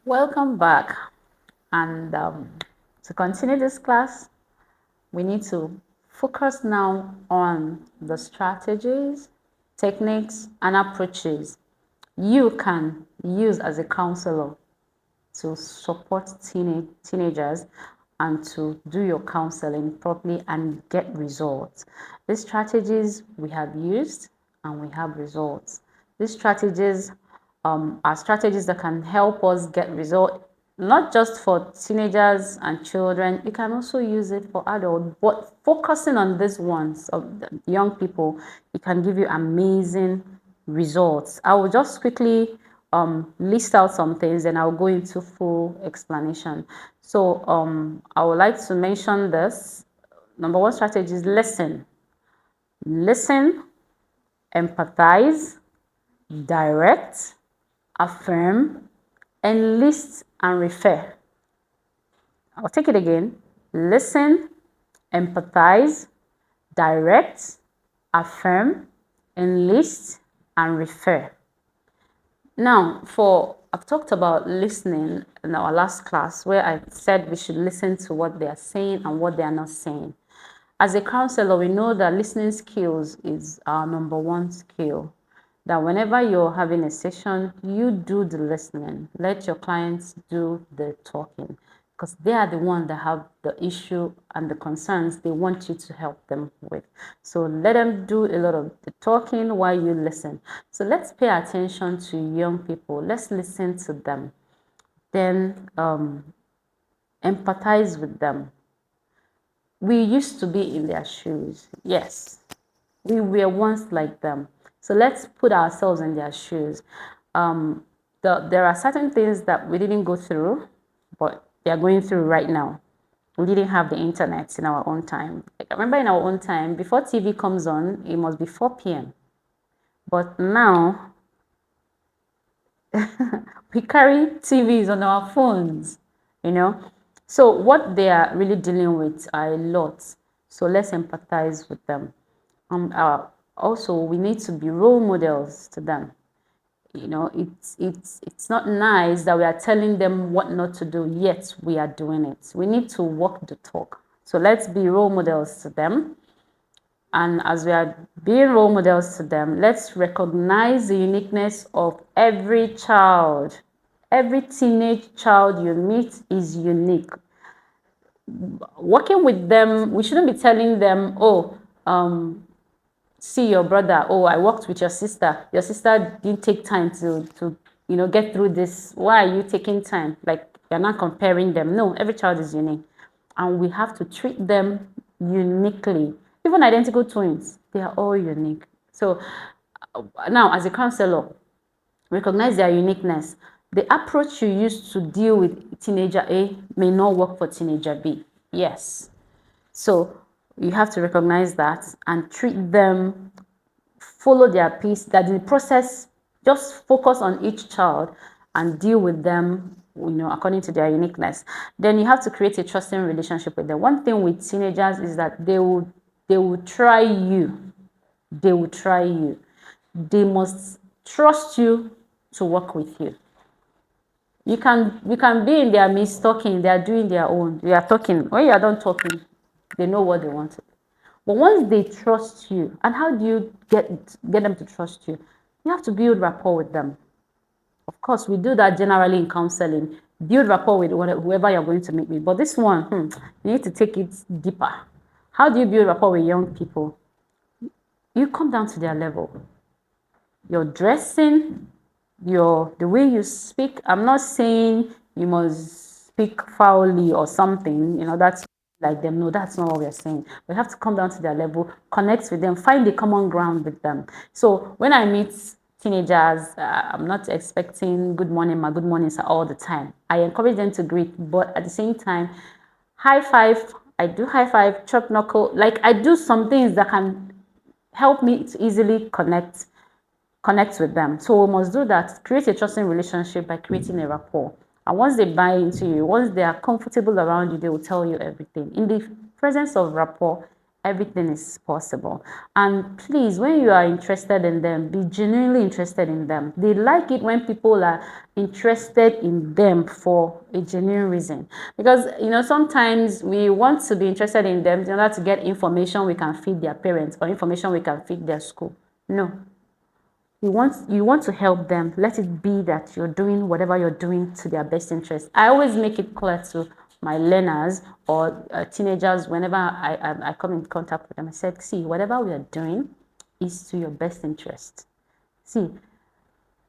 Welcome back. And to continue this class, we need to focus now on the strategies, techniques, and approaches you can use as a counselor to support teenagers and to do your counseling properly and get results. These strategies we have used and we have results. These strategies are strategies that can help us get results, not just for teenagers and children. You can also use it for adults, but focusing on these ones of the young people, it can give you amazing results. I will just quickly list out some things and I'll go into full explanation. So I would like to mention this. Number one strategy is listen. Listen, empathize, direct, affirm, enlist, and refer. I'll take it again. Listen, empathize, direct, affirm, enlist, and refer. Now, I've talked about listening in our last class where I said we should listen to what they are saying and what they are not saying. As a counselor, we know that listening skills is our number one skill. That whenever you're having a session, you do the listening. Let your clients do the talking because they are the ones that have the issue and the concerns they want you to help them with. So let them do a lot of the talking while you listen. So let's pay attention to young people. Let's listen to them. Then empathize with them. We used to be in their shoes. Yes, we were once like them. So let's put ourselves in their shoes. There are certain things that we didn't go through, but they are going through right now. We didn't have the internet in our own time. Like, I remember in our own time, before TV comes on, it must be 4 p.m. But now, we carry TVs on our phones, you know. So what they are really dealing with are a lot. So let's empathize with them. Also, we need to be role models to them. You know, it's not nice that we are telling them what not to do, yet we are doing it. We need to walk the talk. So let's be role models to them. And as we are being role models to them, let's recognize the uniqueness of every child. Every teenage child you meet is unique. Working with them, we shouldn't be telling them, oh, see your brother, oh, I worked with your sister didn't take time to get through this. Why are you taking time? Like, you're not comparing them. No, every child is unique and we have to treat them uniquely. Even identical twins, they are all unique. So now, as a counselor, recognize their uniqueness. The approach you use to deal with teenager A may not work for teenager B. Yes. So you have to recognize that and treat them, follow their pace, that in the process, just focus on each child and deal with them, according to their uniqueness. Then you have to create a trusting relationship with them. One thing with teenagers is that they will try you. They will try you. They must trust you to work with you. You can be in their midst talking, they are doing their own. They are talking. When you are done talking, they know what they want to do. But once they trust you, and how do you get them to trust you? You have to build rapport with them. Of course, we do that generally in counseling. Build rapport with whoever you're going to meet with. But this one, you need to take it deeper. How do you build rapport with young people? You come down to their level. Your dressing, the way you speak. I'm not saying you must speak foully or something, that's like them. No, that's not what we're saying. We have to come down to their level, connect with them, find the common ground with them. So when I meet teenagers, I'm not expecting good morning, my good mornings all the time. I encourage them to greet, but at the same time, high five. I do high five, chop knuckle. Like, I do some things that can help me to easily connect with them. So we must do that. Create a trusting relationship by creating a rapport. And once they buy into you, once they are comfortable around you, they will tell you everything. In the presence of rapport, Everything is possible. And please, when you are interested in them, be genuinely interested in them. They like it when people are interested in them for a genuine reason. Because, sometimes we want to be interested in them in order to get information we can feed their parents or information we can feed their school. No. You want to help them. Let it be that you're doing whatever you're doing to their best interest. I always make it clear to my learners or teenagers whenever I come in contact with them. I said, see, whatever we are doing is to your best interest. See,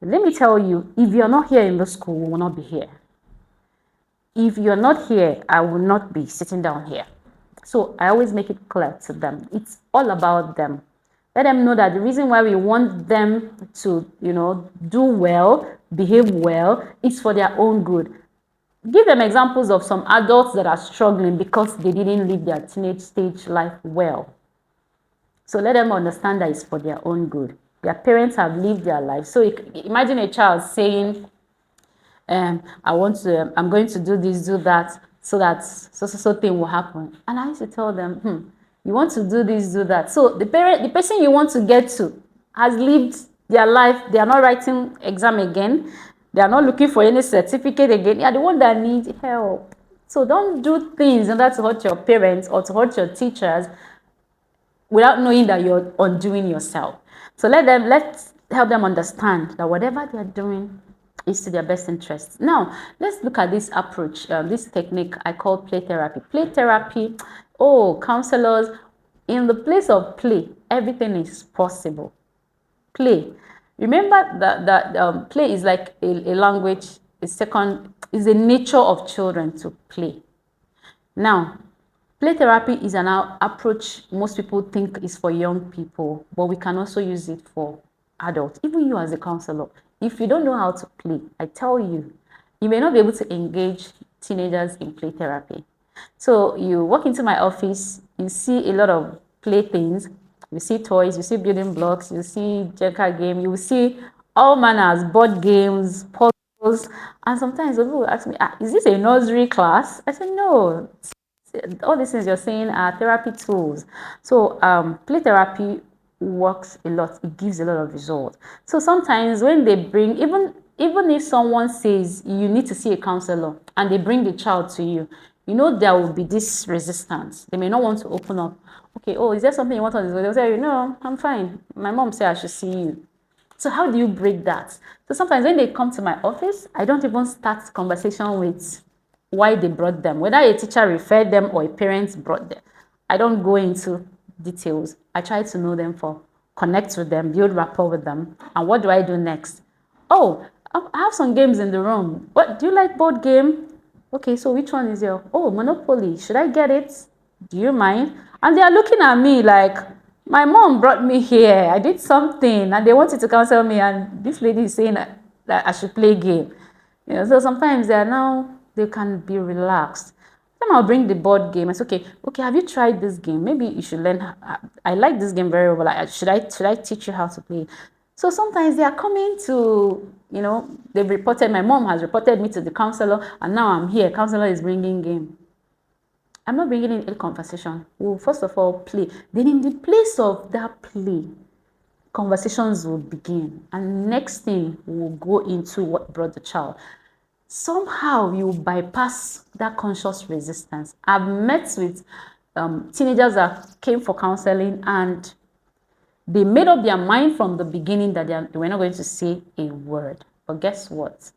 let me tell you, if you're not here in the school, we will not be here. If you're not here, I will not be sitting down here. So I always make it clear to them. It's all about them. Let them know that the reason why we want them to, do well, behave well, is for their own good. Give them examples of some adults that are struggling because they didn't live their teenage stage life well. So let them understand that it's for their own good. Their parents have lived their life. So imagine a child saying, I'm going to do this, do that, so that so thing will happen. And I used to tell them, you want to do this, do that. So the person you want to get to has lived their life. They are not writing exam again. They are not looking for any certificate again. They are the one that needs help. So don't do things in order to hurt your parents or to hurt your teachers without knowing that you're undoing yourself. So let's help them understand that whatever they're doing is to their best interest. Now, let's look at this approach, this technique I call play therapy. Play therapy, counselors, in the place of play, everything is possible. Play. Remember that play is like a language, is a nature of children to play. Now, play therapy is an approach most people think is for young people, but we can also use it for adults. Even you as a counselor, if you don't know how to play, I tell you, you may not be able to engage teenagers in play therapy. So you walk into my office, you see a lot of playthings, you see toys, you see building blocks, you see Jenga game, you see all manners, board games, puzzles, and sometimes people will ask me, is this a nursery class? I said, no, all these things you're saying are therapy tools. So play therapy works a lot. It gives a lot of results. So sometimes when they bring, even if someone says you need to see a counselor and they bring the child to you, there will be this resistance. They may not want to open up. Okay, is there something you want on this? They'll say, no, I'm fine. My mom said I should see you. So how do you break that? So sometimes when they come to my office, I don't even start conversation with why they brought them, whether a teacher referred them or a parent brought them. I don't go into details. I try to know them connect with them, build rapport with them. And what do I do next? I have some games in the room. What, do you like board game? Okay, so which one is your, Monopoly. Should I get it? Do you mind? And they are looking at me like, my mom brought me here. I did something and they wanted to counsel me. And this lady is saying that I should play game. So sometimes they can be relaxed. Then I'll bring the board game. I say, okay, have you tried this game? Maybe you should learn. I like this game very well. Should I teach you how to play? So sometimes they are coming to, my mom has reported me to the counselor, and now I'm here. Counselor is bringing game. I'm not bringing in a conversation. We'll first of all play. Then in the place of that play, conversations will begin. And next thing, we'll go into what brought the child. Somehow you bypass that conscious resistance. I've met with teenagers that came for counseling and they made up their mind from the beginning that they were not going to say a word. But guess what?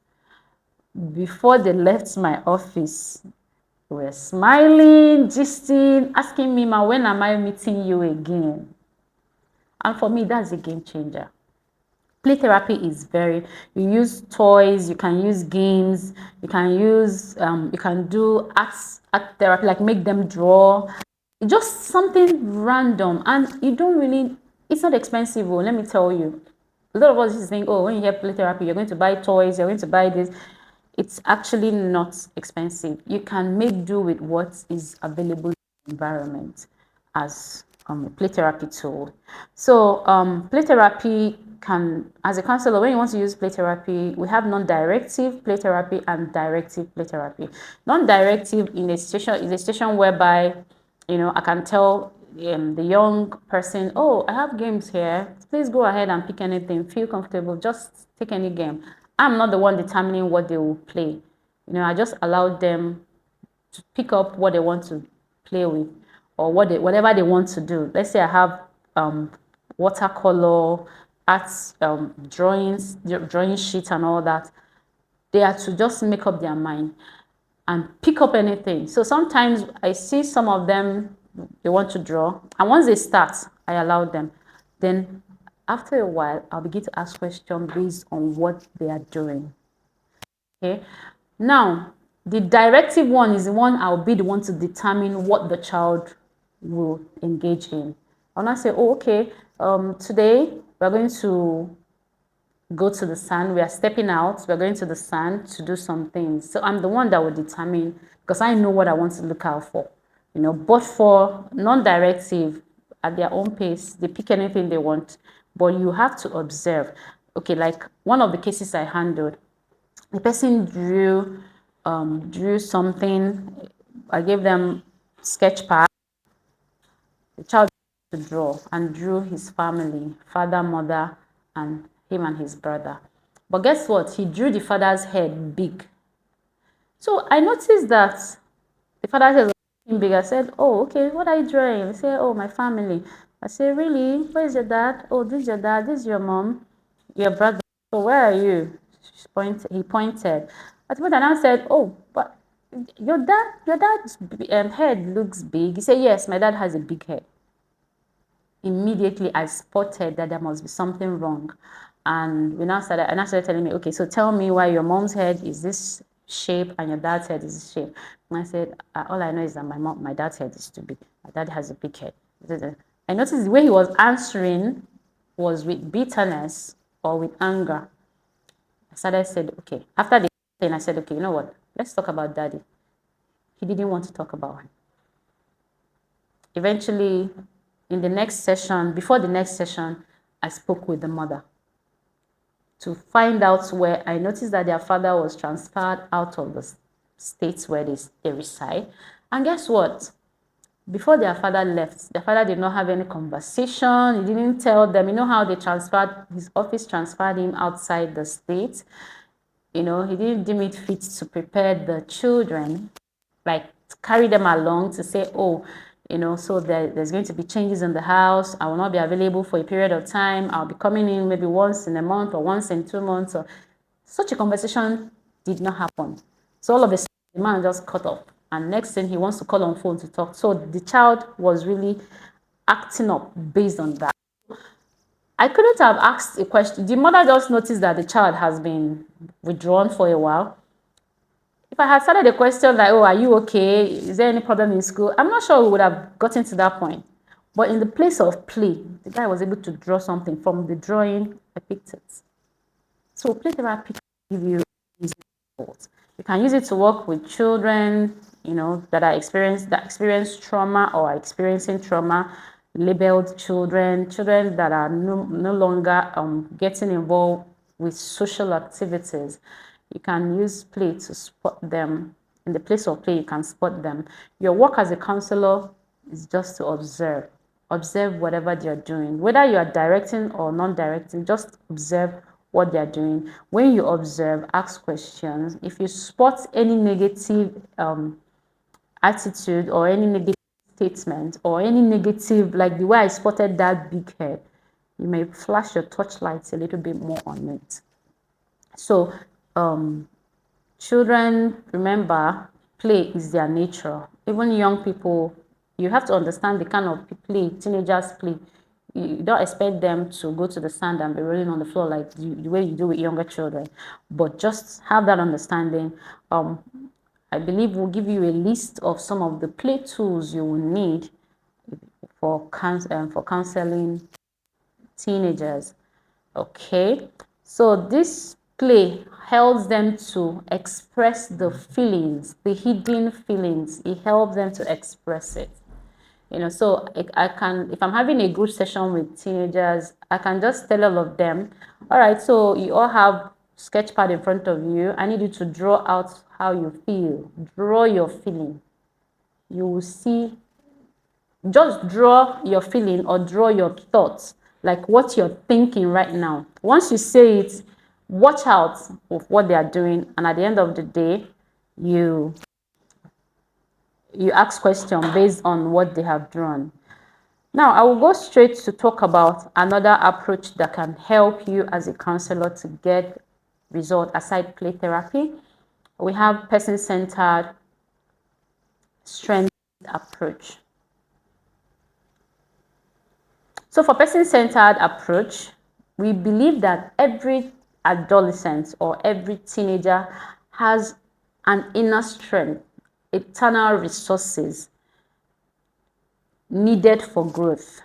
Before they left my office, they were smiling, gisting, asking me, "Ma, when am I meeting you again?" And for me, that's a game changer. Play therapy is you use toys, you can use games, you can do art therapy, like make them draw. Just something random, and it's not expensive. Let me tell you. A lot of us think, when you hear play therapy, you're going to buy toys, you're going to buy this. It's actually not expensive. You can make do with what is available in the environment as a play therapy tool. So play therapy as a counselor, when you want to use play therapy, we have non-directive play therapy and directive play therapy. Non-directive is a situation whereby, I can tell the young person, oh, I have games here. Please go ahead and pick anything. Feel comfortable. Just take any game. I'm not the one determining what they will play. I just allow them to pick up what they want to play with, or whatever they want to do. Let's say I have watercolor, arts, drawing sheet and all that. They are to just make up their mind and pick up anything. So sometimes I see some of them, they want to draw, and once they start, I allow them. Then after a while, I'll begin to ask questions based on what they are doing. Okay. Now, the directive one is the one I'll be the one to determine what the child will engage in. I'll not say, oh, okay, today we're going to go to the sun. We are stepping out. We're going to the sun to do some things. So I'm the one that will determine, because I know what I want to look out for. But for non-directive, at their own pace, they pick anything they want. But you have to observe. Okay, like one of the cases I handled, the person drew something. I gave them sketch pad. The child to draw and drew his family, father, mother, and him and his brother. But guess what? He drew the father's head big. So I noticed that the father's head was big. I said, oh, okay, what are you drawing? He said, oh, my family. I said, really? Where's your dad? Oh, this is your dad. This is your mom, your brother. So where are you? He pointed. At the point, I said, oh, but your dad's head looks big. He said, yes, my dad has a big head. Immediately I spotted that there must be something wrong, and I started telling me, okay, so tell me why your mom's head is this shape and your dad's head is this shape. And I said, all I know is that my dad's head is too big. My dad has a big head. I noticed the way he was answering was with bitterness or with anger. Said, okay, after the thing, I said, okay, you know what? Let's talk about daddy. He didn't want to talk about him. Eventually, in the next session, before the next session, I spoke with the mother to find out where I noticed that their father was transferred out of the states where they reside. And guess what? Before their father left, their father did not have any conversation. He didn't tell them. You know how they transferred, his office transferred him outside the state. He didn't deem it fit to prepare the children, like carry them along to say, oh, so there's going to be changes in the house. I will not be available for a period of time. I'll be coming in maybe once in a month or once in 2 months. Or such a conversation did not happen. So all of a sudden, the man just cut off. And next thing, he wants to call on phone to talk. So the child was really acting up based on that. I couldn't have asked a question. The mother just noticed that the child has been withdrawn for a while. If I had started a question like, oh, are you okay? Is there any problem in school? I'm not sure we would have gotten to that point. But in the place of play, the guy was able to draw something from the drawing. I picked it. So play therapy can give you results. You can use it to work with children, that experience trauma or are experiencing trauma, labeled children that are no longer getting involved with social activities. You can use play to spot them. In the place of play, you can spot them. Your work as a counselor is just to observe. Observe whatever they're doing. Whether you are directing or non-directing, just observe what they're doing. When you observe, ask questions. If you spot any negative attitude or any negative statement or any negative, like the way I spotted that big head, you may flash your torchlights a little bit more on it. So children, remember, play is their nature. Even young people, you have to understand the kind of play teenagers play. You don't expect them to go to the sand and be rolling on the floor like the way you do with younger children, but just have that understanding. I believe we'll give you a list of some of the play tools you will need for counseling teenagers. Okay, so this play helps them to express the feelings, the hidden feelings. It helps them to express it. So I can, if I'm having a group session with teenagers, I can just tell all of them, all right, so you all have sketch pad in front of you. I need you to draw out how you feel. Draw your feeling. You will see just draw your feeling or draw your thoughts, like what you're thinking right now. Once you say it, watch out of what they are doing, and at the end of the day, you ask questions based on what they have drawn. Now, I will go straight to talk about another approach that can help you as a counselor to get result aside play therapy. We have person-centered strength approach. So for person-centered approach, we believe that every adolescent or every teenager has an inner strength, internal resources needed for growth,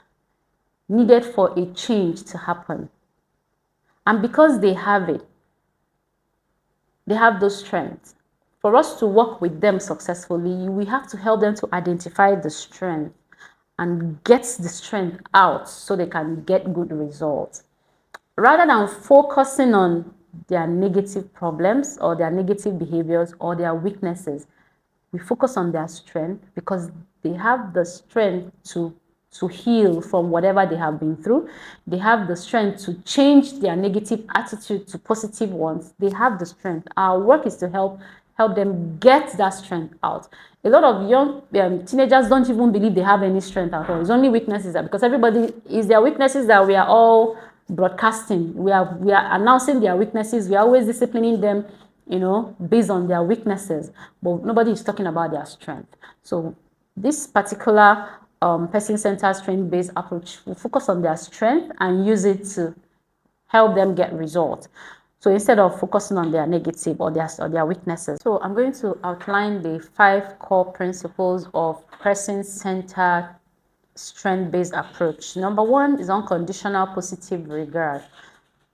needed for a change to happen. And because they have it, they have those strengths. For us to work with them successfully, we have to help them to identify the strength and get the strength out so they can get good results. Rather than focusing on their negative problems or their negative behaviors or their weaknesses, we focus on their strength because they have the strength to heal from whatever they have been through. They have the strength to change their negative attitude to positive ones. They have the strength. Our work is to help them get that strength out. A lot of young teenagers don't even believe they have any strength at all. It's only weaknesses, because everybody is their weaknesses that we are all broadcasting. We are announcing their weaknesses. We are always disciplining them, based on their weaknesses, but nobody is talking about their strength. So this particular person-centered strength-based approach will focus on their strength and use it to help them get results. So instead of focusing on their negative or their weaknesses. So I'm going to outline the 5 core principles of person-centered strength-based approach. Number 1 is unconditional positive regard.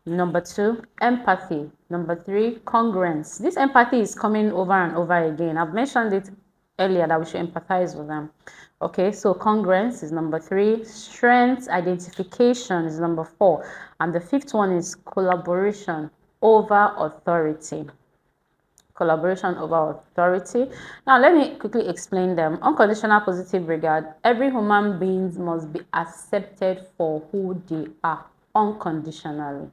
Number 2, empathy. Number 3, congruence. This empathy is coming over and over again. I've mentioned it earlier that we should empathize with them. Okay, so congruence is number 3. Strength identification is number 4. And the 5th one is collaboration over authority. Collaboration over authority. Now, let me quickly explain them. Unconditional positive regard. Every human being must be accepted for who they are unconditionally.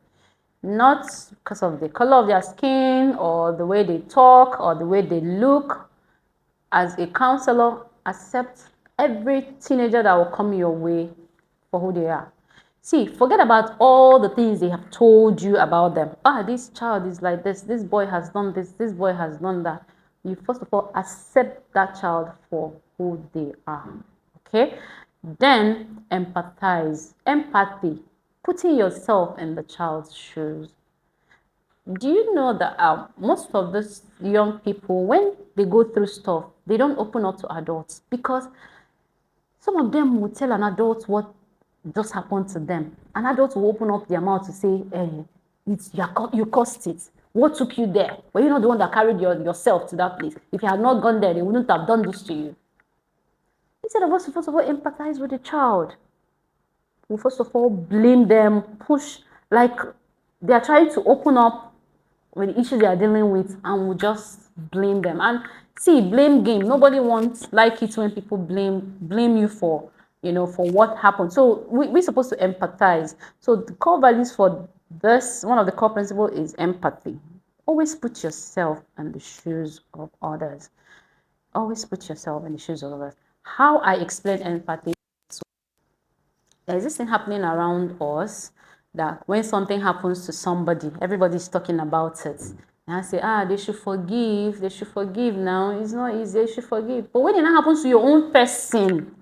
Not because of the color of their skin or the way they talk or the way they look. As a counselor, accept every teenager that will come your way for who they are. See, forget about all the things they have told you about them. This child is like this boy has done this boy has done that. You first of all accept that child for who they are. Okay? Then empathize. Empathy. Putting yourself in the child's shoes. Do you know that most of these young people, when they go through stuff, they don't open up to adults, because some of them will tell an adult what just happened to them. An adult will open up their mouth to say, you caused it. What took you there? Were you not the one that carried yourself to that place? If you had not gone there, they wouldn't have done this to you. Instead of us, first of all, empathize with the child. We first of all blame them, push, like they are trying to open up with the issues they are dealing with, and we just blame them. And see, blame game. Nobody wants like it when people blame you for for what happened. So we're supposed to empathize. So the core values for this, one of the core principles is empathy. Always put yourself in the shoes of others. Always put yourself in the shoes of others. How I explain empathy. So there's this thing happening around us that when something happens to somebody, everybody's talking about it. And I say, they should forgive now. It's not easy, they should forgive. But when it now happens to your own person,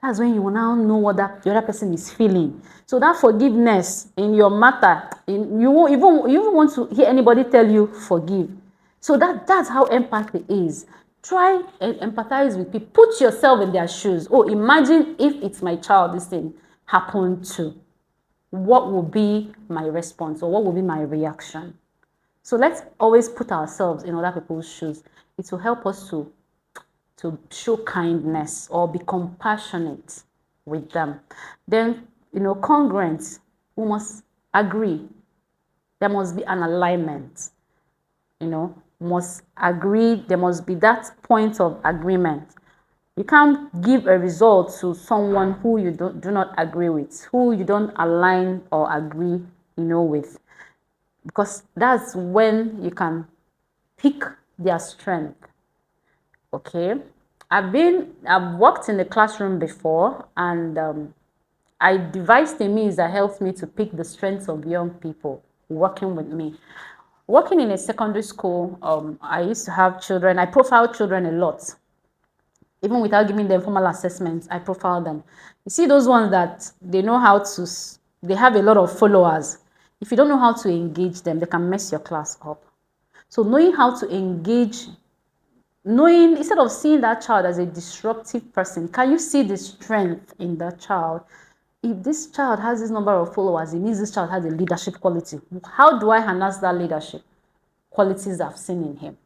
that's when you will now know what the other person is feeling. So that forgiveness in your matter, you won't even want to hear anybody tell you forgive. So that's how empathy is. Try and empathize with people. Put yourself in their shoes. Imagine if it's my child, this thing happened to. What will be my response, or what will be my reaction? So let's always put ourselves in other people's shoes. It will help us to show kindness or be compassionate with them. Then, congruence. We must agree. There must be an alignment. Must agree. There must be that point of agreement. You can't give a result to someone who you do not agree with, who you don't align or agree, with, because that's when you can pick their strength. Okay, I've worked in the classroom before, and I devised a means that helps me to pick the strengths of young people working with me. Working in a secondary school, I used to have children. I profile children a lot. Even without giving them formal assessments, I profile them. You see those ones that they know how to, they have a lot of followers. If you don't know how to engage them, they can mess your class up. So knowing how to engage, knowing, instead of seeing that child as a disruptive person, can you see the strength in that child? If this child has this number of followers, it means this child has a leadership quality. How do I harness that leadership qualities I've seen in him?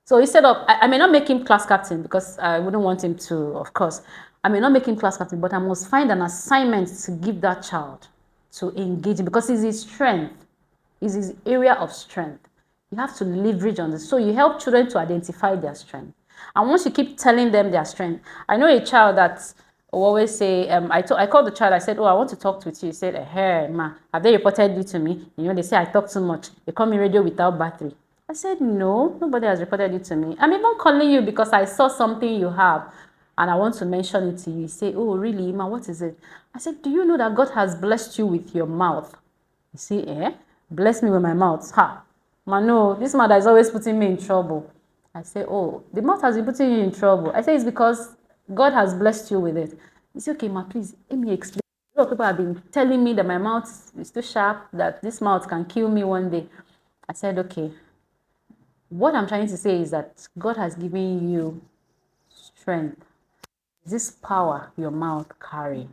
So instead of, I may not make him class captain because I wouldn't want him to, of course. I may not make him class captain, but I must find an assignment to give that child to engage him, because it's his strength, it's his area of strength. You have to leverage on this. So you help children to identify their strength. And once you keep telling them their strength, I know a child that will always say, I called the child, I said, oh, I want to talk with you. He said, hey, ma, have they reported you to me? They say I talk too much. They call me radio without battery. I said, no, nobody has reported it to me. I'm even calling you because I saw something you have and I want to mention it to you. You say, oh, really, ma, what is it? I said, do you know that God has blessed you with your mouth? You see, bless me with my mouth. Ha, man, no, this mother is always putting me in trouble. I say, oh, the mouth has been putting you in trouble. I say, it's because God has blessed you with it. You say, okay, ma, please, let me explain. A lot of people have been telling me that my mouth is too sharp, that this mouth can kill me one day. I said, okay. What I'm trying to say is that God has given you strength. This power your mouth carry.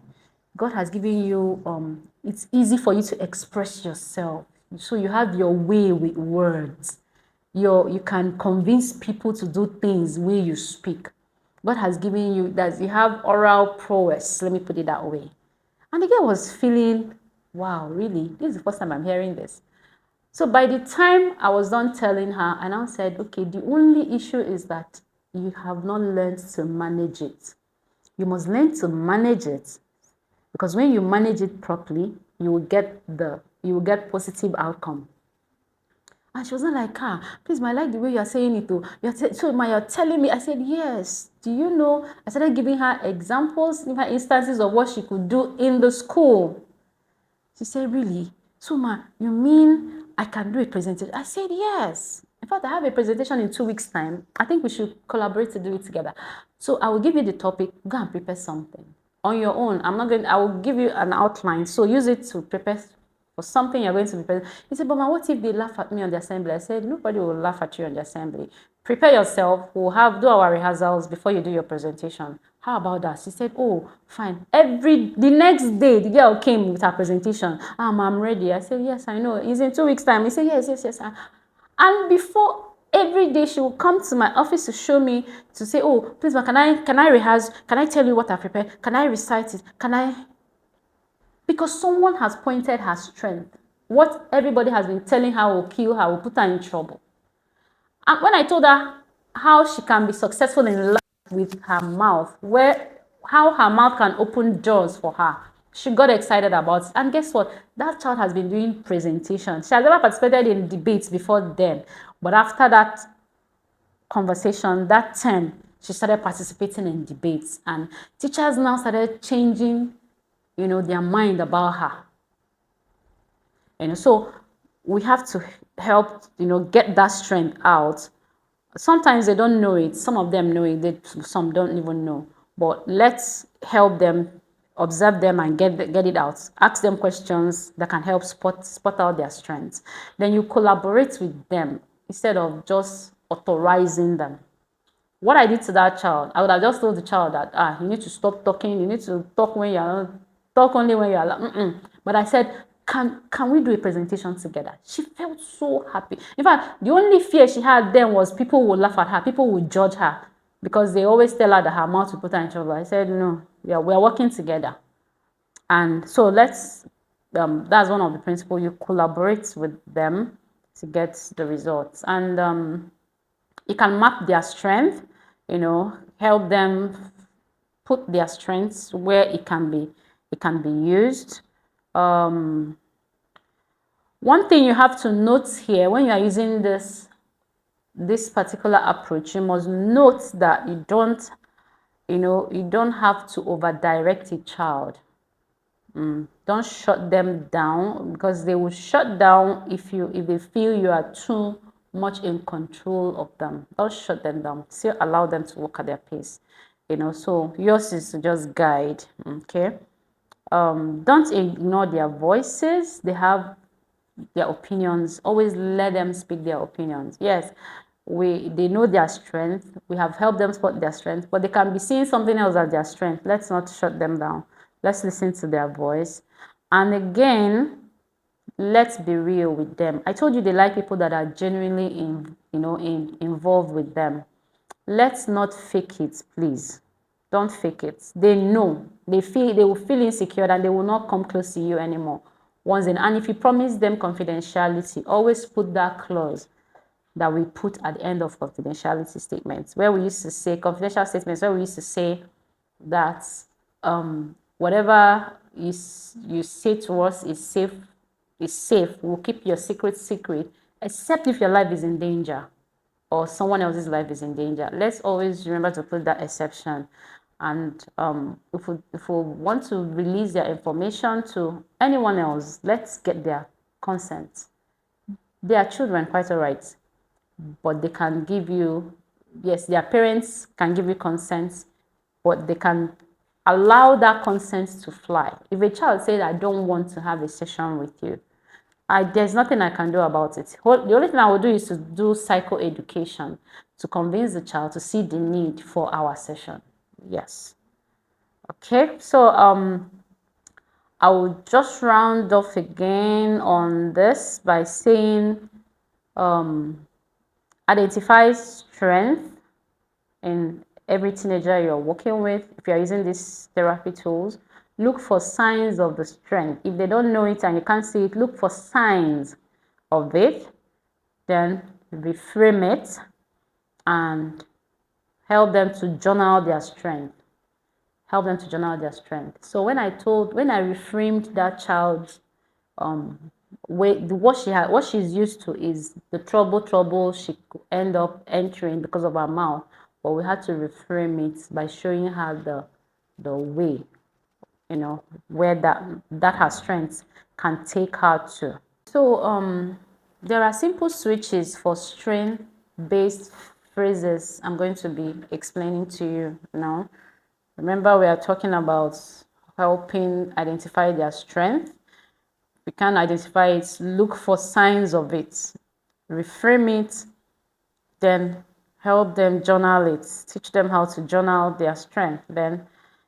God has given you, it's easy for you to express yourself. So you have your way with words. You can convince people to do things where you speak. God has given you that you have oral prowess. Let me put it that way. And the girl was feeling, wow, really? This is the first time I'm hearing this. So by the time I was done telling her, I now said, okay, the only issue is that you have not learned to manage it. You must learn to manage it, because when you manage it properly, you will get positive outcome. And she wasn't like, please, I like the way you're saying it. You're telling me. I said, yes. Do you know? I started giving her examples, giving her instances of what she could do in the school. She said, really? So, ma, you mean I can do a presentation? I said, yes. In fact, I have a presentation in 2 weeks' time. I think we should collaborate to do it together. So I will give you the topic. Go and prepare something on your own. I will give you an outline. So use it to prepare for something you're going to be present. He said, but ma, what if they laugh at me on the assembly? I said, nobody will laugh at you on the assembly. Prepare yourself. We'll do our rehearsals before you do your presentation. How about that? She said, oh, fine. The next day, the girl came with her presentation. I'm ready. I said, yes, I know. It's in 2 weeks' time. He said, yes. And before, every day she will come to my office to show me, to say, oh, please, ma, can I rehearse? Can I tell you what I prepared? Can I recite it? Because someone has pointed her strength. What everybody has been telling her will kill her, will put her in trouble. And when I told her how she can be successful in life with her mouth, how her mouth can open doors for her, she got excited about it. And guess what? That child has been doing presentations. She has never participated in debates before then. But after that conversation, that term, she started participating in debates. And teachers now started changing, their mind about her. So we have to help, get that strength out. Sometimes they don't know it. Some of them know it. Some don't even know. But let's help them, observe them, and get it out. Ask them questions that can help spot out their strengths. Then you collaborate with them instead of just authorizing them. What I did to that child, I would have just told the child that, you need to stop talking. You need to talk when you're talk only when you're allowed. But I said, can we do a presentation together? She felt so happy. In fact, the only fear she had then was people would laugh at her, people would judge her, because they always tell her that her mouth will put her in trouble. I said, no, we're working together. And so that's one of the principles. You collaborate with them to get the results. And you can map their strength, help them put their strengths where it can be used. One thing you have to note here when you are using this particular approach, you must note that you don't have to over direct a child. Don't shut them down, because they will shut down if they feel you are too much in control of them. Don't shut them down. Still allow them to walk at their pace. So yours is to just guide. Okay. Don't ignore their voices. They have their opinions. Always let them speak their opinions. Yes, they know their strength. We have helped them spot their strength, but they can be seeing something else as their strength. Let's not shut them down. Let's listen to their voice. And again, let's be real with them. I told you they like people that are genuinely involved with them. Let's not fake it, please. Don't fake it. They know. They will feel insecure, and they will not come close to you anymore. And if you promise them confidentiality, always put that clause that we put at the end of confidentiality statements, where we used to say confidential statements, where we used to say that whatever you say to us is safe. We'll keep your secret, except if your life is in danger or someone else's life is in danger. Let's always remember to put that exception. And if we want to release their information to anyone else, let's get their consent. They are children, quite all right, but they can give you, yes, their parents can give you consent, but they can allow that consent to fly. If a child says, I don't want to have a session with you, there's nothing I can do about it. The only thing I will do is to do psychoeducation to convince the child to see the need for our session. Yes. Okay, so I will just round off again on this by saying identify strength in every teenager you're working with. If you're using these therapy tools, look for signs of the strength. If they don't know it and you can't see it, look for signs of it. Then reframe it and help them to journal their strength. So when I reframed that child's what she's used to is the trouble she could end up entering because of her mouth, but we had to reframe it by showing her the way, where that her strengths can take her to. So there are simple switches for strength-based phrases I'm going to be explaining to you now. Remember, we are talking about helping identify their strength. We can identify it, look for signs of it, reframe it, then help them journal it, teach them how to journal their strength. Then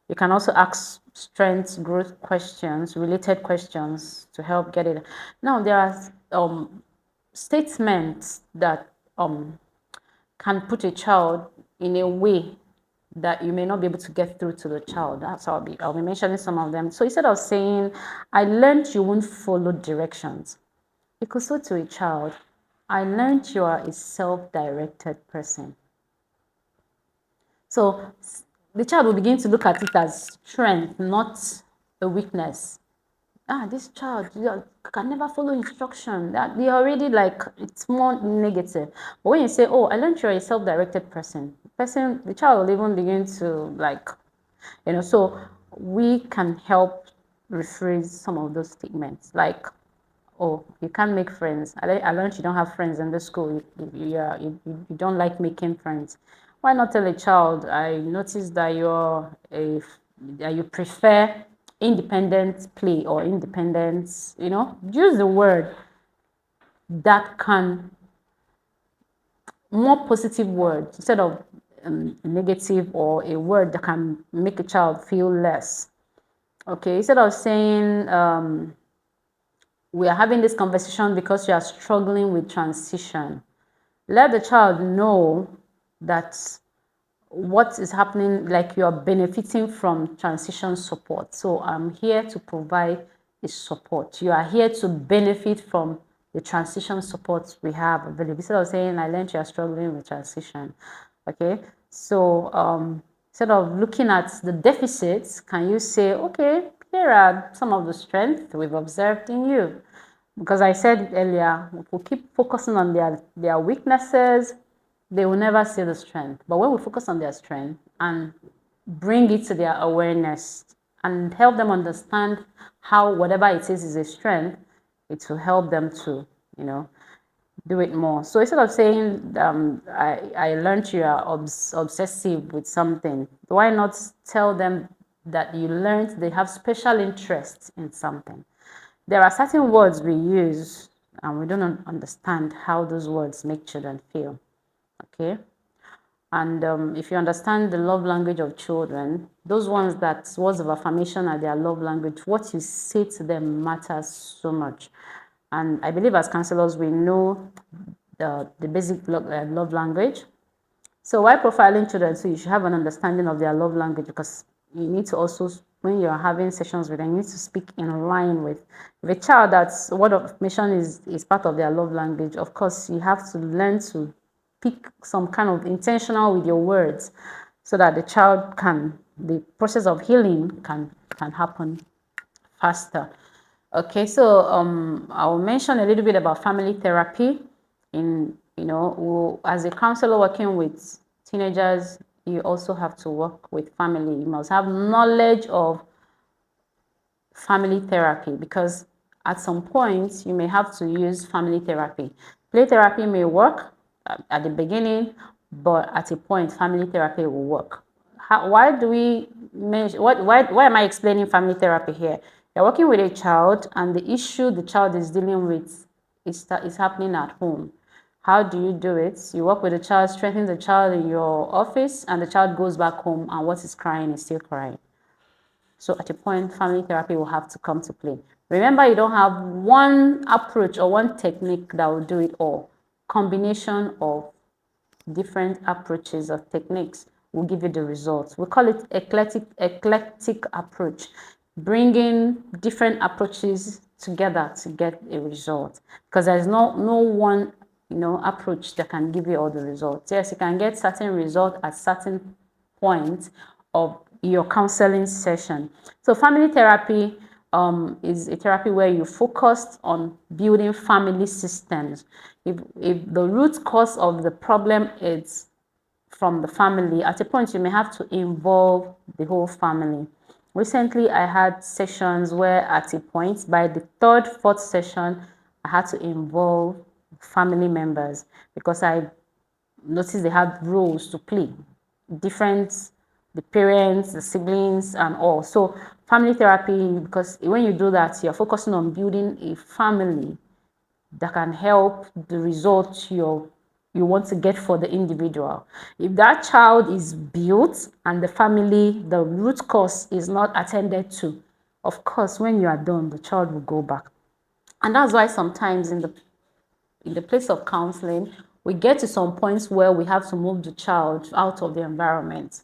you can also ask strength growth questions, related questions to help get it. Now, there are statements that can put a child in a way that you may not be able to get through to the child. That's how I'll be mentioning some of them. So instead of saying, I learned you won't follow directions, you could say to a child, I learned you are a self-directed person. So the child will begin to look at it as strength, not a weakness. This child can never follow instruction. That they already it's more negative. But when you say, oh, I learned you're a self-directed person, the child will even begin to so we can help rephrase some of those statements, like, oh, you can't make friends. I learned you don't have friends in the school. You don't like making friends. Why not tell a child, I noticed that you prefer independent play or independence, use the word that can, more positive words instead of negative, or a word that can make a child feel less. Okay, instead of saying, we are having this conversation because you are struggling with transition, let the child know that what is happening, like you are benefiting from transition support. So I'm here to provide the support. You are here to benefit from the transition support we have available. Instead of saying, I learned you are struggling with transition. Okay, so Instead of looking at the deficits, can you say, okay, here are some of the strengths we've observed in you? Because I said earlier, if we keep focusing on their weaknesses, they will never see the strength. But when we focus on their strength and bring it to their awareness and help them understand how whatever it is a strength, it will help them to, do it more. So instead of saying, I learned you are obsessive with something, why not tell them that you learned they have special interest in something? There are certain words we use and we don't understand how those words make children feel. Okay? And if you understand the love language of children, those ones that words of affirmation are their love language, what you say to them matters so much. And I believe as counselors, we know the basic love language. So while profiling children, so you should have an understanding of their love language, because you need to also, when you're having sessions with them, you need to speak in line with a child that's word of affirmation is part of their love language. Of course, you have to learn to pick some kind of intentional with your words so that the process of healing can happen faster. Okay, so I'll mention a little bit about family therapy. As a counselor working with teenagers, you also have to work with family. You must have knowledge of family therapy, because at some point you may have to use family therapy. Play therapy may work at the beginning, but at a point family therapy will work. Why do we mention, why am I explaining family therapy here? You're working with a child and the issue the child is dealing with is happening at home. How do you do it? You work with the child, strengthen the child in your office, and the child goes back home and what is crying is still crying. So at a point, family therapy will have to come to play. Remember, you don't have one approach or one technique that will do it all. Combination of different approaches or techniques will give you the results. We call it eclectic approach, bringing different approaches together to get a result, because there's no one approach that can give you all the results. Yes, you can get certain results at certain points of your counseling session. So family therapy is a therapy where you focused on building family systems. If the root cause of the problem is from the family, at a point you may have to involve the whole family. Recently, I had sessions where at a point, by the third, fourth session, I had to involve family members, because I noticed they had roles to play, the parents, the siblings, and all. So family therapy, because when you do that, you're focusing on building a family that can help the results you want to get for the individual. If that child is built and the family, the root cause is not attended to, of course, when you are done, the child will go back. And that's why sometimes in the place of counseling, we get to some points where we have to move the child out of the environment.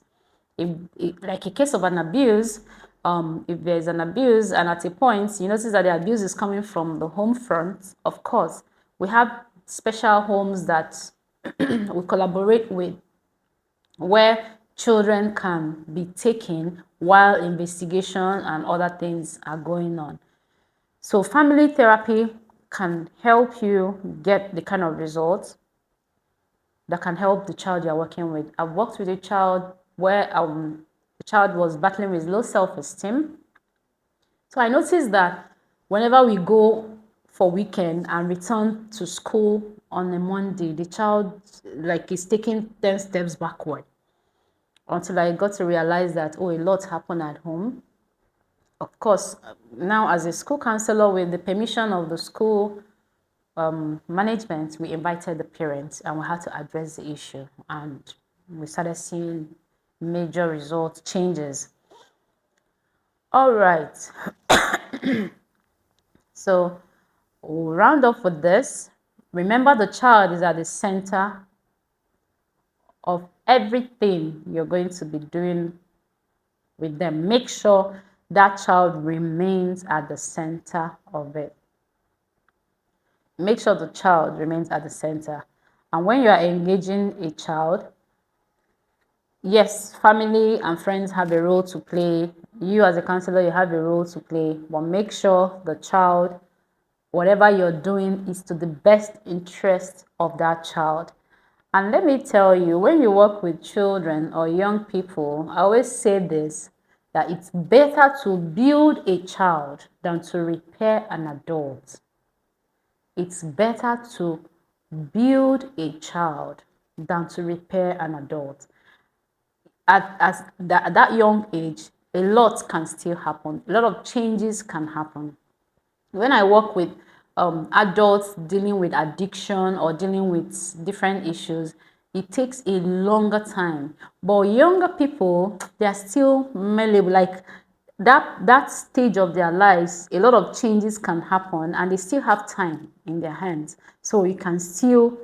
Like a case of an abuse, if there's an abuse and at a point you notice that the abuse is coming from the home front, of course, we have special homes that we collaborate with, where children can be taken while investigation and other things are going on. So family therapy can help you get the kind of results that can help the child you're working with. I've worked with a child where the child was battling with low self-esteem. So I noticed that whenever we go for weekend and return to school on a Monday, the child is taking 10 steps backward, until I got to realize that, oh, a lot happened at home. Of course, now as a school counselor, with the permission of the school management, we invited the parents and we had to address the issue, and we started seeing major result changes. All right. So we'll round off with this. Remember, the child is at the center of everything you're going to be doing with them. Make sure that child remains at the center of it. Make sure the child remains at the center. And when you are engaging a child, yes, family and friends have a role to play. You as a counselor, you have a role to play, but make sure the child, whatever you're doing, is to the best interest of that child. And let me tell you, when you work with children or young people, I always say this, that it's better to build a child than to repair an adult. It's better to build a child than to repair an adult. At that young age, a lot can still happen. A lot of changes can happen. When I work with adults dealing with addiction or dealing with different issues, it takes a longer time. But younger people, they are still malleable. Like that stage of their lives, a lot of changes can happen, and they still have time in their hands. So you can still,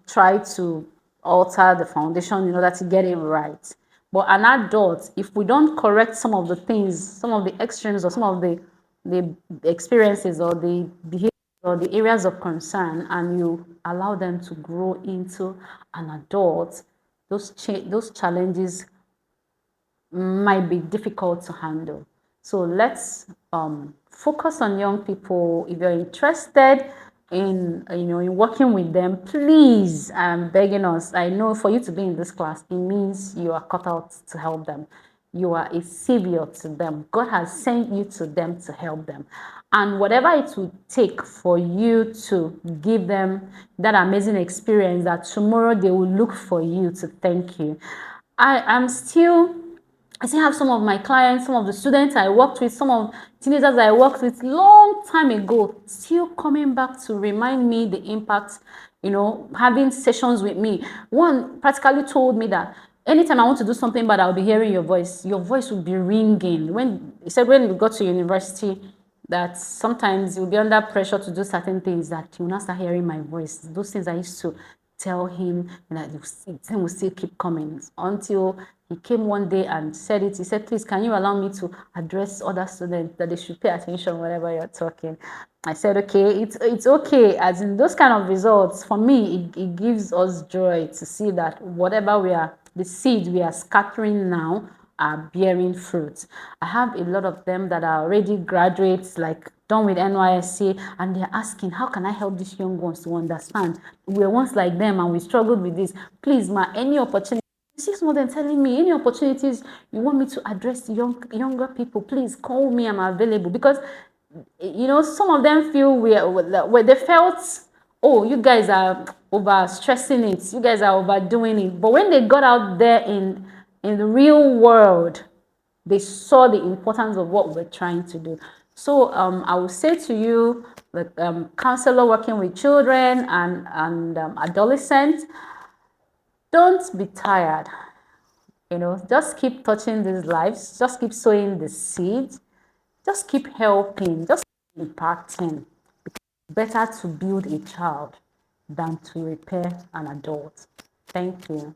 try to alter the foundation in order to get it right. But an adult, if we don't correct some of the things, some of the extremes, or some of the experiences or the behaviors or the areas of concern, and you allow them to grow into an adult, those challenges might be difficult to handle. So let's focus on young people. If you're interested in in working with them, please, I'm begging us. I know for you to be in this class, it means you are cut out to help them. You are a savior to them. God has sent you to them to help them. And whatever it will take for you to give them that amazing experience, that tomorrow they will look for you to thank you. I still have some of my clients, some of the students I worked with, some of teenagers I worked with long time ago, still coming back to remind me the impact, having sessions with me. One practically told me that anytime I want to do something bad, I'll be hearing your voice. Your voice will be ringing. When he said when we got to university, that sometimes you'll be under pressure to do certain things, that you'll not start hearing my voice. Those things I used to tell him, that the will still keep coming until he came one day and said it. He said, please, can you allow me to address other students, that they should pay attention whenever you're talking? I said, okay, it's okay. As in those kind of results, for me, it gives us joy to see that whatever the seeds we are scattering now are bearing fruit. I have a lot of them that are already graduates, like done with NYSC, and they're asking, how can I help these young ones to understand? We were once like them and we struggled with this. Please, ma, any opportunity. 6 months and telling me any opportunities you want me to address younger people, please call me, I'm available. Because some of them feel where they felt, oh, you guys are over stressing it, you guys are overdoing it. But when they got out there in the real world, they saw the importance of what we're trying to do. So I will say to you, that counselor working with children and adolescents, don't be tired. Just keep touching these lives, just keep sowing the seeds, just keep helping, just keep impacting. Better to build a child than to repair an adult. Thank you.